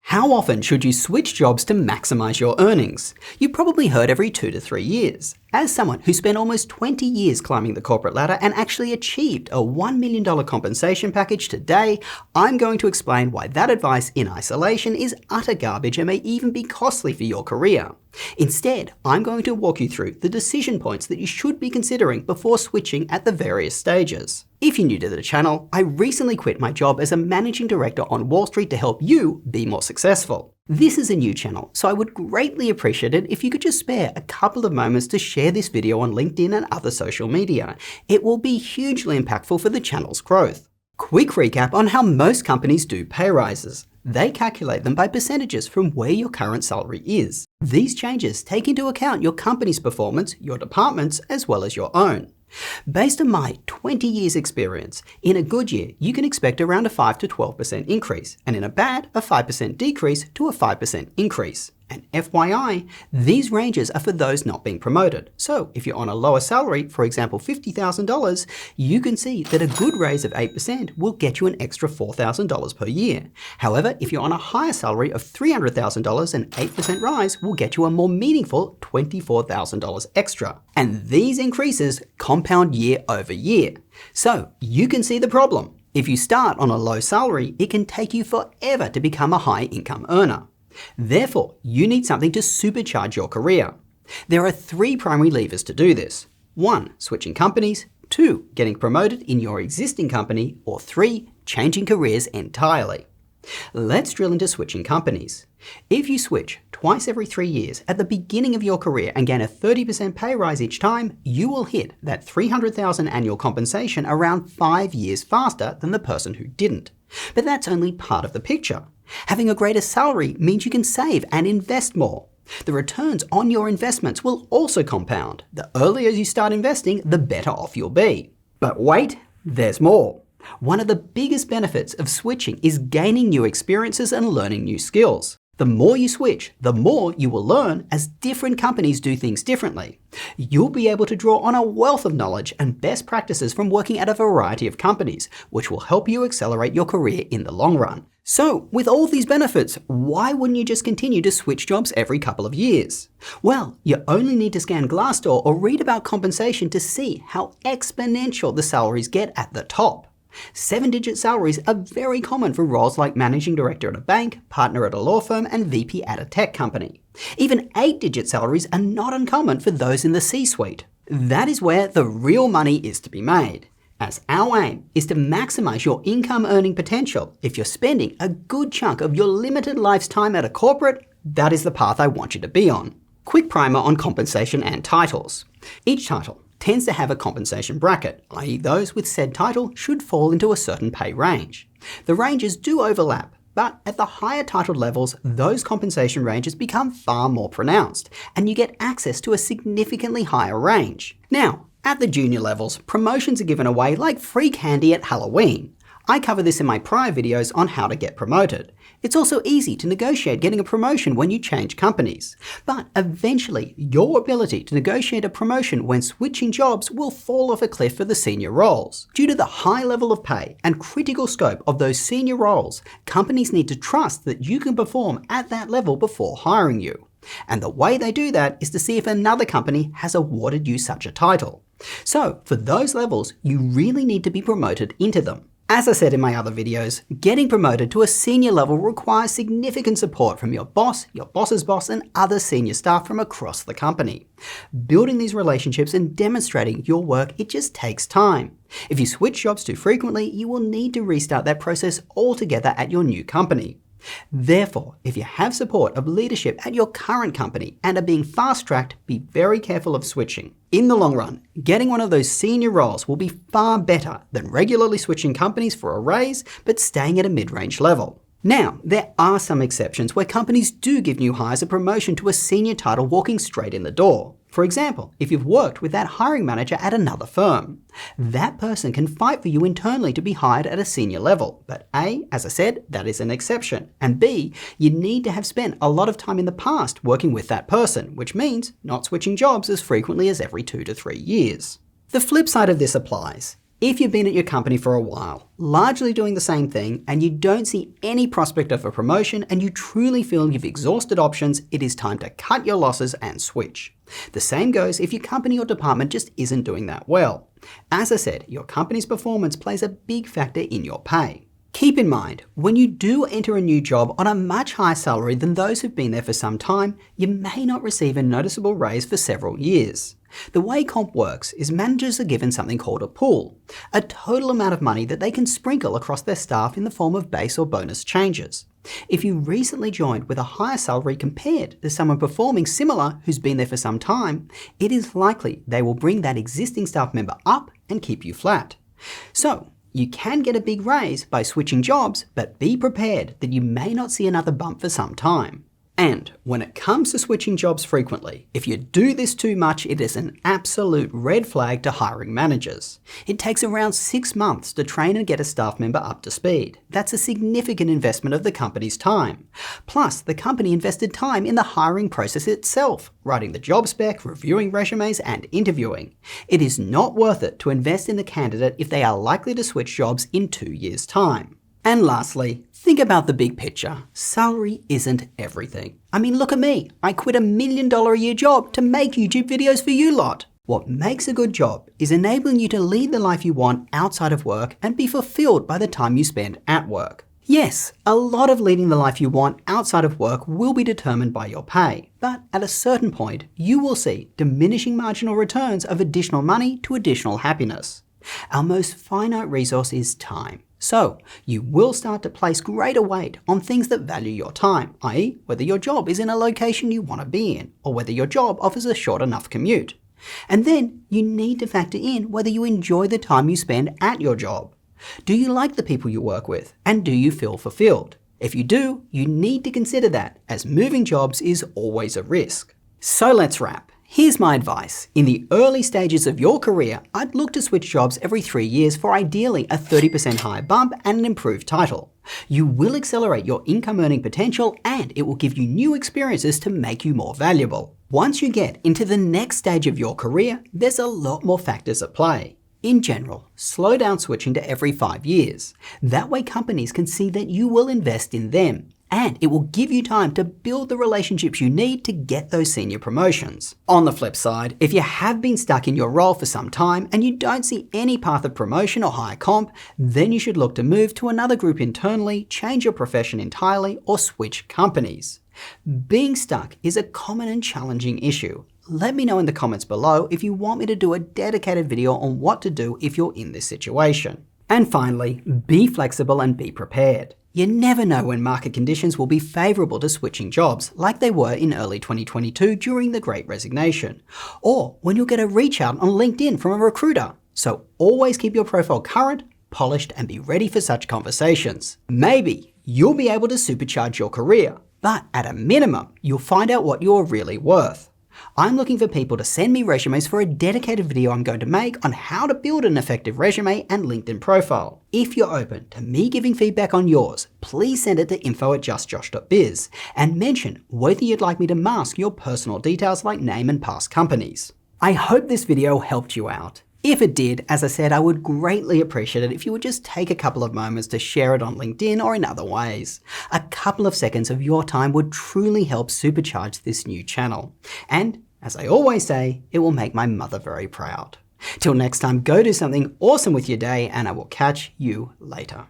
How often should you switch jobs to maximize your earnings? You probably heard every 2 to 3 years. As someone who spent almost 20 years climbing the corporate ladder and actually achieved a $1 million compensation package today, I'm going to explain why that advice in isolation is utter garbage and may even be costly for your career. Instead, I'm going to walk you through the decision points that you should be considering before switching at the various stages. If you're new to the channel, I recently quit my job as a managing director on Wall Street to help you be more successful. This is a new channel, so I would greatly appreciate it if you could just spare a couple of moments to share this video on LinkedIn and other social media. It will be hugely impactful for the channel's growth. Quick recap on how most companies do pay rises. They calculate them by percentages from where your current salary is. These changes take into account your company's performance, your department's, as well as your own. Based on my 20 years experience, in a good year, you can expect around a 5 to 12% increase, and in a bad, a 5% decrease to a 5% increase. And FYI, these ranges are for those not being promoted. So if you're on a lower salary, for example $50,000, you can see that a good raise of 8% will get you an extra $4,000 per year. However, if you're on a higher salary of $300,000, an 8% rise will get you a more meaningful $24,000 extra. And these increases compound year over year. So you can see the problem. If you start on a low salary, it can take you forever to become a high income earner. Therefore, you need something to supercharge your career. There are 3 primary levers to do this. 1. Switching companies. 2. Getting promoted in your existing company. Or 3. Changing careers entirely. Let's drill into switching companies. If you switch twice every 3 years at the beginning of your career and gain a 30% pay rise each time, you will hit that $300,000 annual compensation around 5 years faster than the person who didn't. But that's only part of the picture. Having a greater salary means you can save and invest more. The returns on your investments will also compound. The earlier you start investing, the better off you'll be. But wait, there's more. One of the biggest benefits of switching is gaining new experiences and learning new skills. The more you switch, the more you will learn as different companies do things differently. You'll be able to draw on a wealth of knowledge and best practices from working at a variety of companies, which will help you accelerate your career in the long run. So, with all these benefits, why wouldn't you just continue to switch jobs every couple of years? Well, you only need to scan Glassdoor or read about compensation to see how exponential the salaries get at the top. 7-digit salaries are very common for roles like managing director at a bank, partner at a law firm, and VP at a tech company. Even 8-digit salaries are not uncommon for those in the C-suite. That is where the real money is to be made. As our aim is to maximize your income earning potential, if you're spending a good chunk of your limited life's time at a corporate, that is the path I want you to be on. Quick primer on compensation and titles. Each title tends to have a compensation bracket, i.e. those with said title should fall into a certain pay range. The ranges do overlap, but at the higher titled levels, those compensation ranges become far more pronounced, and you get access to a significantly higher range. Now, at the junior levels, promotions are given away like free candy at Halloween. I cover this in my prior videos on how to get promoted. It's also easy to negotiate getting a promotion when you change companies. But eventually, your ability to negotiate a promotion when switching jobs will fall off a cliff for the senior roles. Due to the high level of pay and critical scope of those senior roles, companies need to trust that you can perform at that level before hiring you. And the way they do that is to see if another company has awarded you such a title. So, for those levels, you really need to be promoted into them. As I said in my other videos, getting promoted to a senior level requires significant support from your boss, your boss's boss, and other senior staff from across the company. Building these relationships and demonstrating your work, it just takes time. If you switch jobs too frequently, you will need to restart that process altogether at your new company. Therefore, if you have support of leadership at your current company and are being fast-tracked, be very careful of switching. In the long run, getting one of those senior roles will be far better than regularly switching companies for a raise, but staying at a mid-range level. Now, there are some exceptions where companies do give new hires a promotion to a senior title walking straight in the door. For example, if you've worked with that hiring manager at another firm, that person can fight for you internally to be hired at a senior level. But A, as I said, that is an exception. And B, you need to have spent a lot of time in the past working with that person, which means not switching jobs as frequently as every 2 to 3 years. The flip side of this applies. If you've been at your company for a while, largely doing the same thing, and you don't see any prospect of a promotion and you truly feel you've exhausted options, it is time to cut your losses and switch. The same goes if your company or department just isn't doing that well. As I said, your company's performance plays a big factor in your pay. Keep in mind, when you do enter a new job on a much higher salary than those who've been there for some time, you may not receive a noticeable raise for several years. The way comp works is managers are given something called a pool, a total amount of money that they can sprinkle across their staff in the form of base or bonus changes. If you recently joined with a higher salary compared to someone performing similar who's been there for some time, it is likely they will bring that existing staff member up and keep you flat. So, you can get a big raise by switching jobs, but be prepared that you may not see another bump for some time. And when it comes to switching jobs frequently, if you do this too much, it is an absolute red flag to hiring managers. It takes around 6 months to train and get a staff member up to speed. That's a significant investment of the company's time. Plus, the company invested time in the hiring process itself, writing the job spec, reviewing resumes, and interviewing. It is not worth it to invest in the candidate if they are likely to switch jobs in 2 years' time. And lastly, think about the big picture. Salary isn't everything. I mean, look at me. I quit $1 million a year job to make YouTube videos for you lot. What makes a good job is enabling you to lead the life you want outside of work and be fulfilled by the time you spend at work. Yes, a lot of leading the life you want outside of work will be determined by your pay, but at a certain point, you will see diminishing marginal returns of additional money to additional happiness. Our most finite resource is time. So, you will start to place greater weight on things that value your time, i.e. whether your job is in a location you want to be in, or whether your job offers a short enough commute. And then, you need to factor in whether you enjoy the time you spend at your job. Do you like the people you work with? And do you feel fulfilled? If you do, you need to consider that, as moving jobs is always a risk. So let's wrap. Here's my advice. In the early stages of your career, I'd look to switch jobs every 3 years for ideally a 30% higher bump and an improved title. You will accelerate your income earning potential and it will give you new experiences to make you more valuable. Once you get into the next stage of your career, there's a lot more factors at play. In general, slow down switching to every 5 years. That way companies can see that you will invest in them. And it will give you time to build the relationships you need to get those senior promotions. On the flip side, if you have been stuck in your role for some time and you don't see any path of promotion or higher comp, then you should look to move to another group internally, change your profession entirely, or switch companies. Being stuck is a common and challenging issue. Let me know in the comments below if you want me to do a dedicated video on what to do if you're in this situation. And finally, be flexible and be prepared. You never know when market conditions will be favourable to switching jobs, like they were in early 2022 during the Great Resignation, or when you'll get a reach out on LinkedIn from a recruiter. So always keep your profile current, polished, and be ready for such conversations. Maybe you'll be able to supercharge your career, but at a minimum, you'll find out what you're really worth. I'm looking for people to send me resumes for a dedicated video I'm going to make on how to build an effective resume and LinkedIn profile. If you're open to me giving feedback on yours, please send it to info@justjosh.biz and mention whether you'd like me to mask your personal details like name and past companies. I hope this video helped you out. If it did, as I said, I would greatly appreciate it if you would just take a couple of moments to share it on LinkedIn or in other ways. A couple of seconds of your time would truly help supercharge this new channel. And, as I always say, it will make my mother very proud. Till next time, go do something awesome with your day and I will catch you later.